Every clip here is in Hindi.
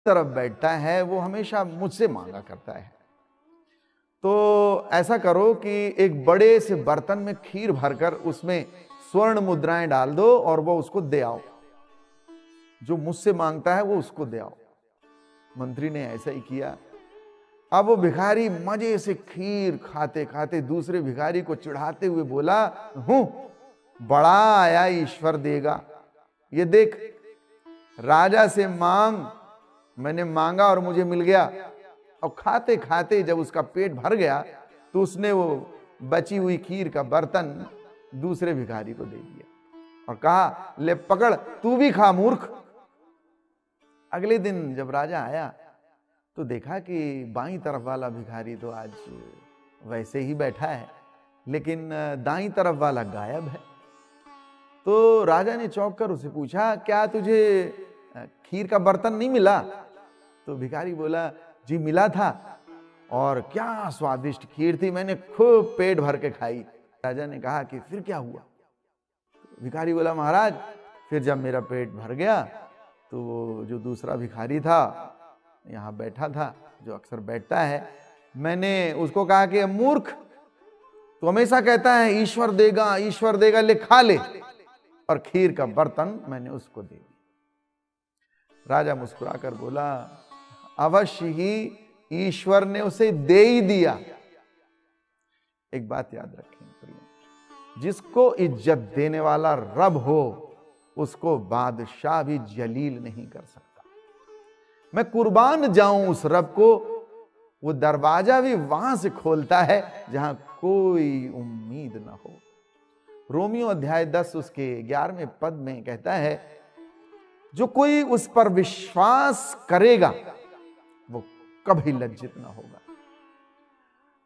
तरफ बैठता है वो हमेशा मुझसे मांगा करता है। तो ऐसा करो कि एक बड़े से बर्तन में खीर भरकर उसमें स्वर्ण मुद्राएं डाल दो और वो उसको दे आओ। जो मुझसे मांगता है वो उसको दे आओ। मंत्री ने ऐसा ही किया। अब वो भिखारी मजे से खीर खाते खाते दूसरे भिखारी को चिढ़ाते हुए बोला, हूं बड़ा आया ईश्वर देगा। ये देख, राजा से मांग, मैंने मांगा और मुझे मिल गया। और खाते खाते जब उसका पेट भर गया तो उसने वो बची हुई खीर का बर्तन दूसरे भिखारी को दे दिया और कहा, ले पकड़, तू भी खा मूर्ख। अगले दिन जब राजा आया तो देखा कि बाईं तरफ वाला भिखारी तो आज वैसे ही बैठा है, लेकिन दाईं तरफ वाला गायब है। तो राजा ने चौंक कर उसे पूछा, क्या तुझे खीर का बर्तन नहीं मिला? तो भिखारी बोला, जी मिला था, और क्या स्वादिष्ट खीर थी, मैंने खूब पेट भर के खाई। राजा ने कहा कि फिर क्या हुआ? भिखारी बोला, महाराज फिर जब मेरा पेट भर गया तो वो जो दूसरा भिखारी था यहाँ बैठा था, जो अक्सर बैठता है, मैंने उसको कहा कि मूर्ख, तो हमेशा कहता है ईश्वर देगा ईश्वर देगा, ले खा ले, और खीर का बर्तन मैंने उसको दे दिया। राजा मुस्कुराकर बोला, अवश्य ही ईश्वर ने उसे दे ही दिया। एक बात याद रखें प्रिय, जिसको इज्जत देने वाला रब हो उसको बादशाह भी जलील नहीं कर सकता। मैं कुर्बान जाऊं उस रब को, वो दरवाजा भी वहां से खोलता है जहां कोई उम्मीद ना हो। रोमियो अध्याय 10 उसके 11वें पद में कहता है, जो कोई उस पर विश्वास करेगा वो कभी लज्जित ना होगा।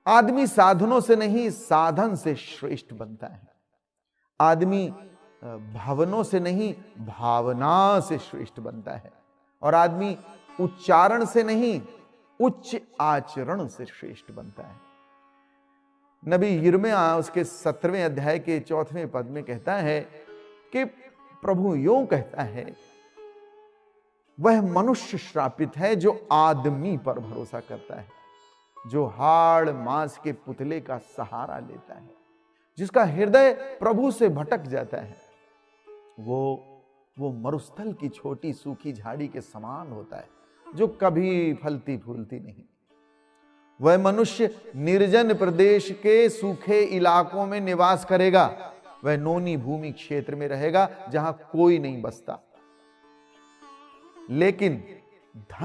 आदमी साधनों से नहीं, साधन से श्रेष्ठ बनता है। आदमी भवनों से नहीं, भावना से श्रेष्ठ बनता है। और आदमी उच्चारण से नहीं, उच्च आचरण से श्रेष्ठ बनता है। नबी यिर्मयाह उसके 17वें अध्याय के 4वें पद में कहता है कि प्रभु यूं कहता है, वह मनुष्य श्रापित है जो आदमी पर भरोसा करता है, जो हाड़ मांस के पुतले का सहारा लेता है, जिसका हृदय प्रभु से भटक जाता है। वो मरुस्थल की छोटी सूखी झाड़ी के समान होता है, जो कभी फलती फूलती नहीं। वह मनुष्य निर्जन प्रदेश के सूखे इलाकों में निवास करेगा, वह नोनी भूमि क्षेत्र में रहेगा जहां कोई नहीं बसता। लेकिन धन